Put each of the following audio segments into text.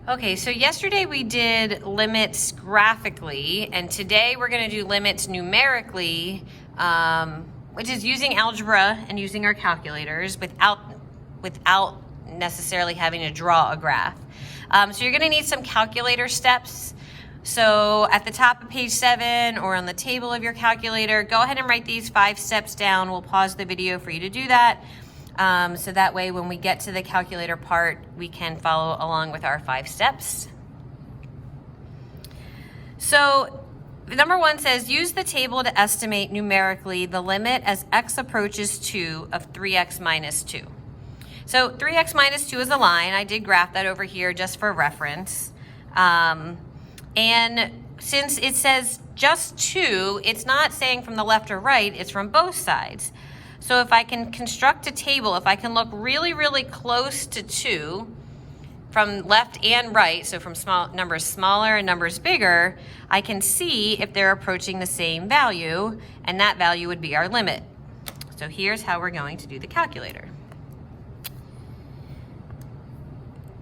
Okay, so yesterday we did limits graphically, and today we're going to do limits numerically, which is using algebra and using our calculators without necessarily having to draw a graph. So you're going to need some calculator steps. So at the top of page 7 or on the table of your calculator, go ahead and write these 5 steps down. We'll pause the video for you to do that. So that way when we get to the calculator part, we can follow along with our 5 steps. So number 1 says, use the table to estimate numerically the limit as x approaches 2 of 3x minus 2. So 3x minus 2 is a line. I did graph that over here just for reference. And since it says just 2, it's not saying from the left or right, it's from both sides. So if I can construct a table, if I can look really, really close to 2 from left and right, so from numbers smaller and numbers bigger, I can see if they're approaching the same value, and that value would be our limit. So here's how we're going to do the calculator.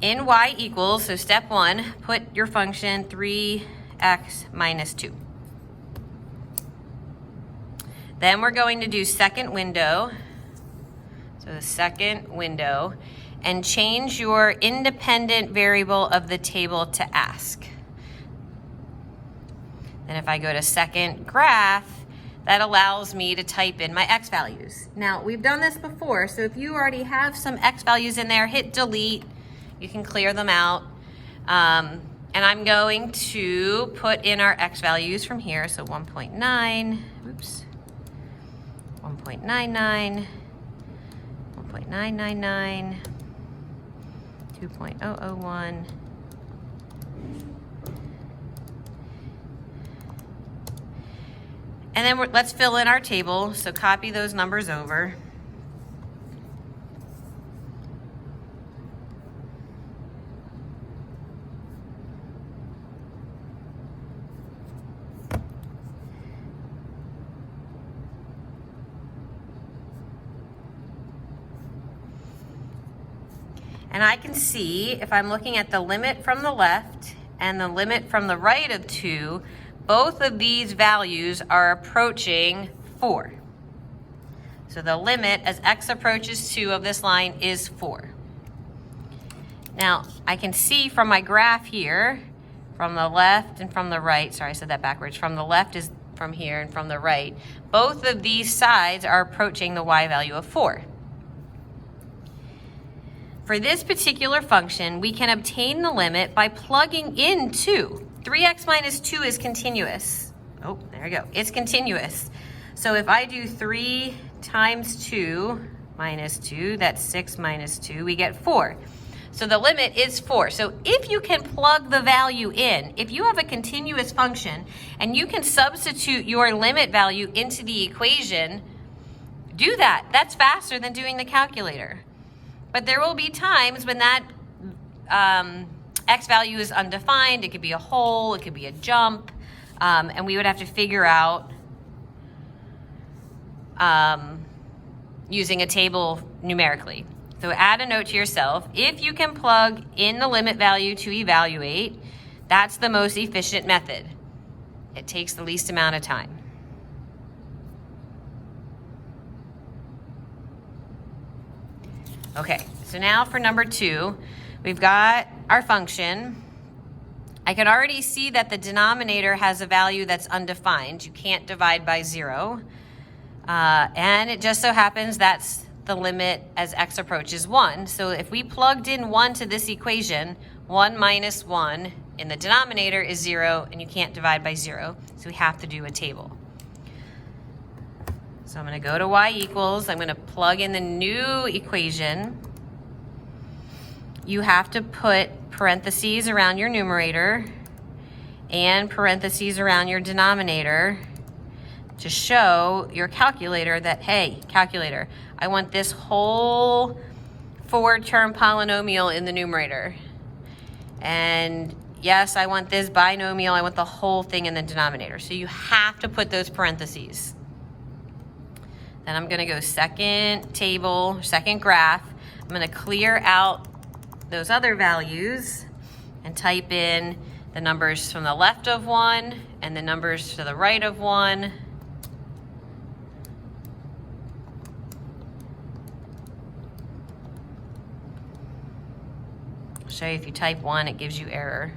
In y equals, so step 1, put your function 3x minus 2. Then we're going to do second window, so the second window, and change your independent variable of the table to ask. Then if I go to second graph, that allows me to type in my x values. Now, we've done this before, so if you already have some x values in there, hit delete. You can clear them out. And I'm going to put in our x values from here, so 1.9, oops. 1.99, 1.999, 2.001, and then let's fill in our table. So copy those numbers over. And I can see, if I'm looking at the limit from the left and the limit from the right of 2, both of these values are approaching 4. So the limit as x approaches 2 of this line is 4. Now, I can see from my graph here, from the left and from the right, sorry, I said that backwards, from the left is from here and from the right, both of these sides are approaching the y value of 4. For this particular function, we can obtain the limit by plugging in 2. 3x minus 2 is continuous. Oh, there we go. It's continuous. So if I do 3 times 2 minus 2, that's 6 minus 2, we get 4. So the limit is 4. So if you can plug the value in, if you have a continuous function and you can substitute your limit value into the equation, do that. That's faster than doing the calculator. But there will be times when that x value is undefined. It could be a hole, it could be a jump, and we would have to figure out using a table numerically. So add a note to yourself. If you can plug in the limit value to evaluate, that's the most efficient method. It takes the least amount of time. Okay, so now for number 2, we've got our function. I can already see that the denominator has a value that's undefined. You can't divide by 0. And it just so happens that's the limit as x approaches 1. So if we plugged in 1 to this equation, 1 minus 1 in the denominator is 0, and you can't divide by 0. So we have to do a table. So I'm going to go to y equals, I'm going to plug in the new equation. You have to put parentheses around your numerator and parentheses around your denominator to show your calculator that, hey, calculator, I want this whole 4-term polynomial in the numerator. And yes, I want this binomial, I want the whole thing in the denominator. So you have to put those parentheses. Then I'm going to go second table, second graph. I'm going to clear out those other values and type in the numbers from the left of 1 and the numbers to the right of 1. I'll show you if you type 1, it gives you error.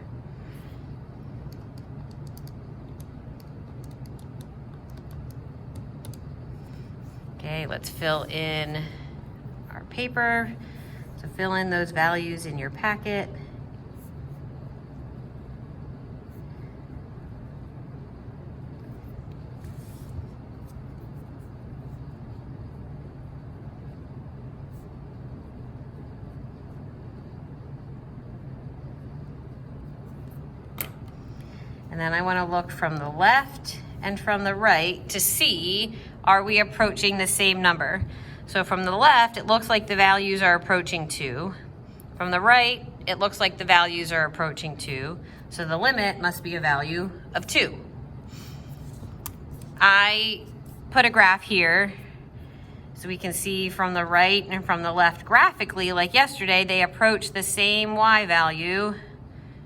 Okay, let's fill in our paper. So fill in those values in your packet. And then I want to look from the left and from the right to see, are we approaching the same number? So from the left, it looks like the values are approaching 2. From the right, it looks like the values are approaching 2. So the limit must be a value of 2. I put a graph here so we can see from the right and from the left graphically, like yesterday, they approach the same y value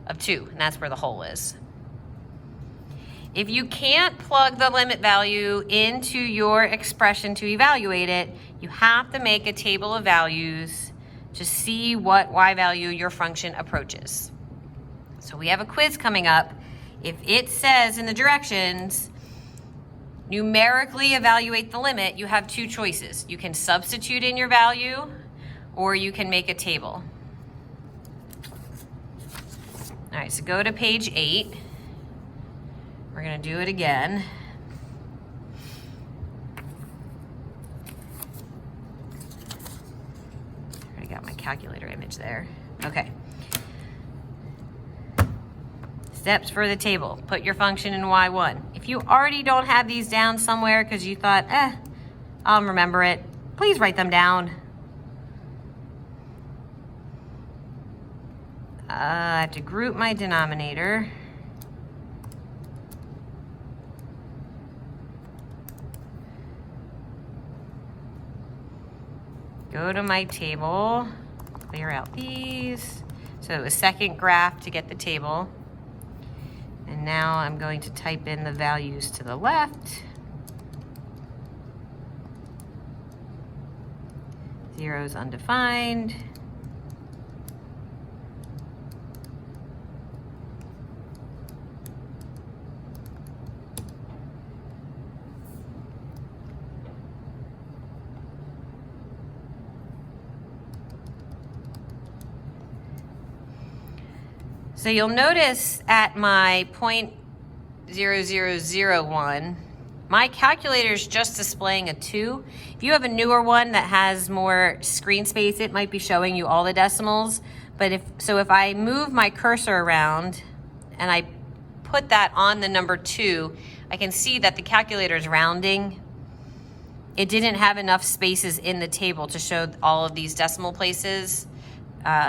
of 2, and that's where the hole is. If you can't plug the limit value into your expression to evaluate it, you have to make a table of values to see what y value your function approaches. So we have a quiz coming up. If it says in the directions, numerically evaluate the limit, you have 2 choices. You can substitute in your value, or you can make a table. All right, so go to page 8. We're going to do it again. I already got my calculator image there. Okay. Steps for the table. Put your function in y1. If you already don't have these down somewhere because you thought, I'll remember it, please write them down. I have to group my denominator. Go to my table, clear out these. So a second graph to get the table. And now I'm going to type in the values to the left. 0 is undefined. So you'll notice at my 0.0001, my calculator is just displaying a 2. If you have a newer one that has more screen space, it might be showing you all the decimals. But if I move my cursor around and I put that on the number 2, I can see that the calculator is rounding. It didn't have enough spaces in the table to show all of these decimal places,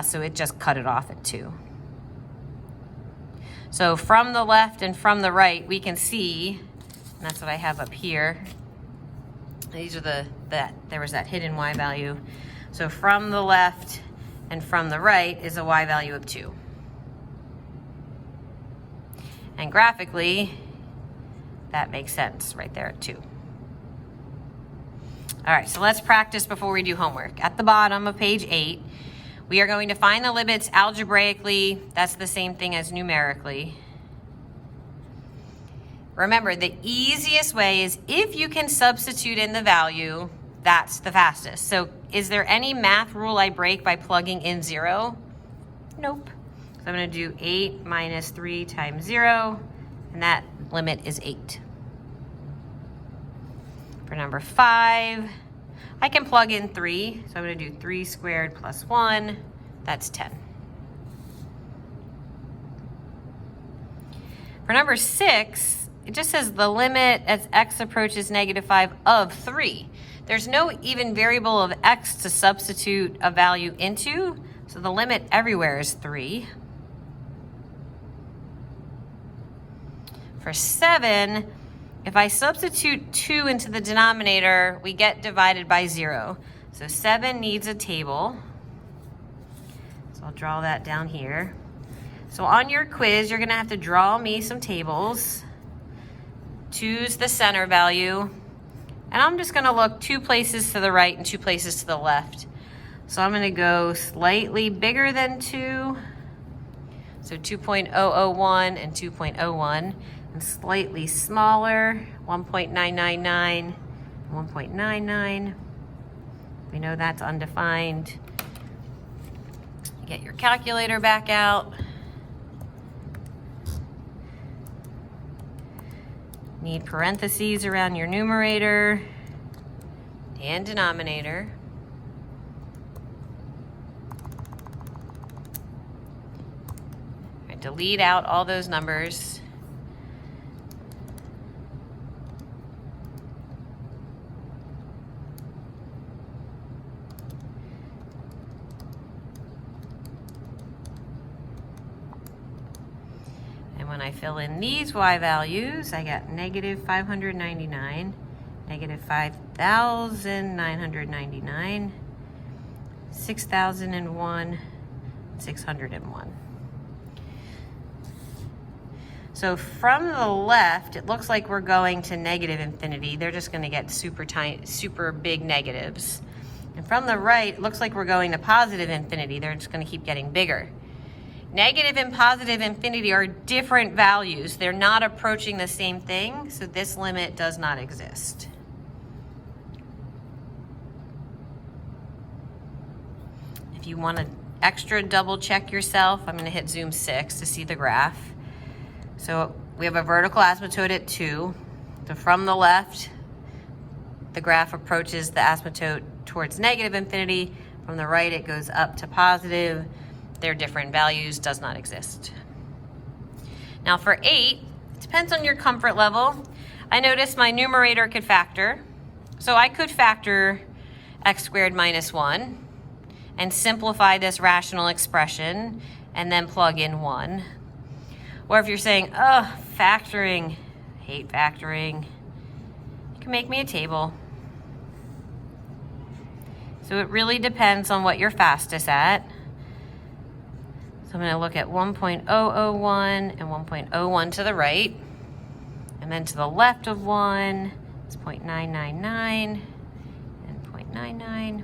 so it just cut it off at 2. So from the left and from the right, we can see, and that's what I have up here. These are there was that hidden y value. So from the left and from the right is a y value of 2. And graphically, that makes sense right there at 2. All right, so let's practice before we do homework. At the bottom of page 8, we are going to find the limits algebraically. That's the same thing as numerically. Remember, the easiest way is if you can substitute in the value, that's the fastest. So is there any math rule I break by plugging in 0? Nope. So I'm going to do 8 minus 3 times 0, and that limit is 8. For number 5, I can plug in 3, so I'm going to do 3 squared plus 1, that's 10. For number 6, it just says the limit as x approaches -5 of 3. There's no even variable of x to substitute a value into, so the limit everywhere is 3. For 7, if I substitute 2 into the denominator, we get divided by 0. So 7 needs a table. So I'll draw that down here. So on your quiz, you're gonna have to draw me some tables. Choose the center value. And I'm just gonna look 2 places to the right and 2 places to the left. So I'm gonna go slightly bigger than 2. So 2.001 and 2.01. And slightly smaller, 1.999, 1.99. We know that's undefined. Get your calculator back out. Need parentheses around your numerator and denominator. Right, delete out all those numbers. When I fill in these y values, I got negative 599, negative 5,999, 6,001, 601. So from the left, it looks like we're going to negative infinity. They're just going to get super tiny, super big negatives. And from the right, it looks like we're going to positive infinity. They're just going to keep getting bigger. Negative and positive infinity are different values. They're not approaching the same thing, so this limit does not exist. If you want to extra double check yourself, I'm going to hit zoom 6 to see the graph. So we have a vertical asymptote at 2. So from the left, the graph approaches the asymptote towards negative infinity. From the right, it goes up to positive. Their different values does not exist. Now for 8, it depends on your comfort level. I noticed my numerator could factor. So I could factor x squared minus 1 and simplify this rational expression and then plug in 1. Or if you're saying, oh, factoring, hate factoring, you can make me a table. So it really depends on what you're fastest at. So I'm going to look at 1.001 and 1.01 to the right. And then to the left of 1 is 0.999 and 0.99.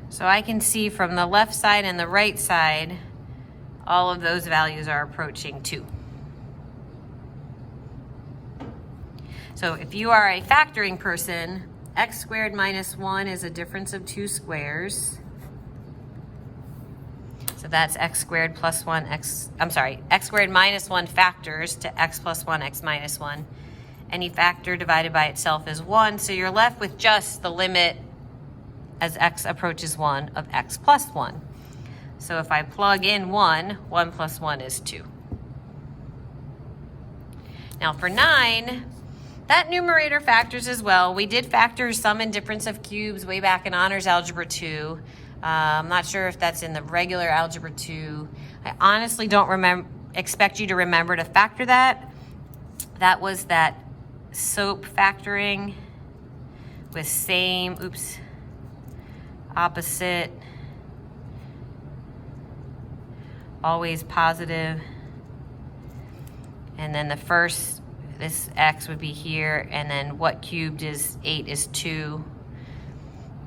So I can see from the left side and the right side, all of those values are approaching 2. So if you are a factoring person, x squared minus 1 is a difference of 2 squares. So that's x squared plus 1, x squared minus 1 factors to x plus 1, x minus 1. Any factor divided by itself is 1, so you're left with just the limit as x approaches 1 of x plus 1. So if I plug in 1, 1 plus 1 is 2. Now for 9, that numerator factors as well. We did factor sum and difference of cubes way back in Honors Algebra 2. I'm not sure if that's in the regular Algebra 2. I honestly don't expect you to remember to factor that. That was that SOAP factoring with same, opposite, always positive, and then the first, this x would be here, and then what cubed is 8 is 2.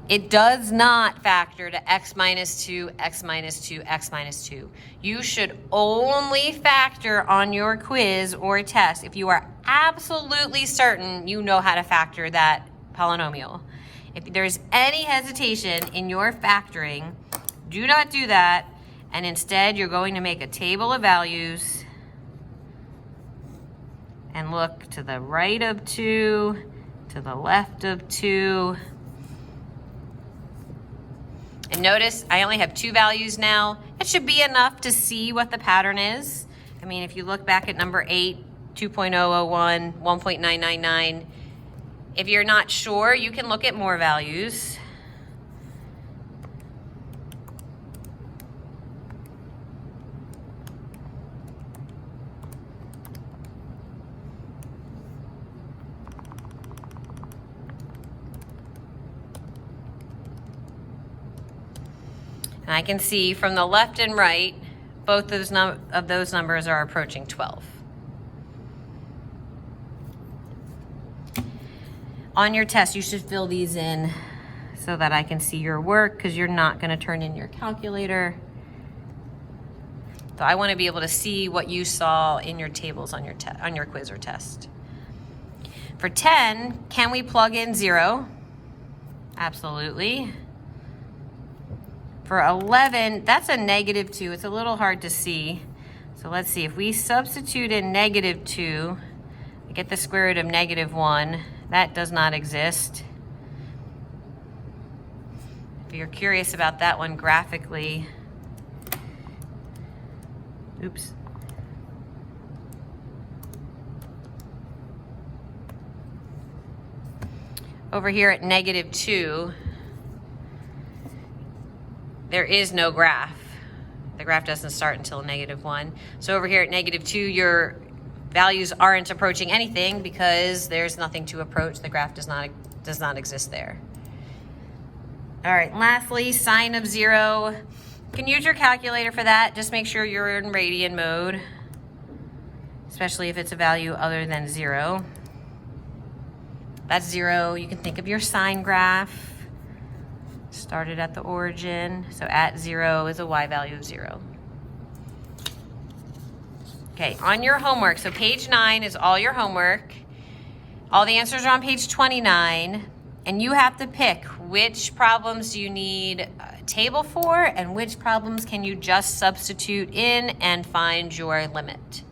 It does not factor to x minus 2, x minus 2, x minus 2. You should only factor on your quiz or test if you are absolutely certain you know how to factor that polynomial. If there's any hesitation in your factoring, do not do that, and instead you're going to make a table of values and look to the right of 2, to the left of 2. And notice I only have 2 values now. It should be enough to see what the pattern is. I mean, if you look back at number 8, 2.001, 1.999, if you're not sure, you can look at more values. And I can see from the left and right, both of those numbers are approaching 12. On your test, you should fill these in so that I can see your work, because you're not going to turn in your calculator. So I want to be able to see what you saw in your tables on your quiz or test. For 10, can we plug in 0? Absolutely. For 11, that's a -2. It's a little hard to see. So let's see. If we substitute in -2, we get the square root of -1. That does not exist. If you're curious about that one graphically, oops. Over here at -2, there is no graph. The graph doesn't start until -1. So over here at -2, your values aren't approaching anything because there's nothing to approach. The graph does not exist there. All right, lastly, sine of 0. You can use your calculator for that. Just make sure you're in radian mode, especially if it's a value other than 0. That's 0. You can think of your sine graph. Started at the origin, so at 0 is a y value of 0. Okay, on your homework, so page 9 is all your homework. All the answers are on page 29, and you have to pick which problems you need a table for and which problems can you just substitute in and find your limit.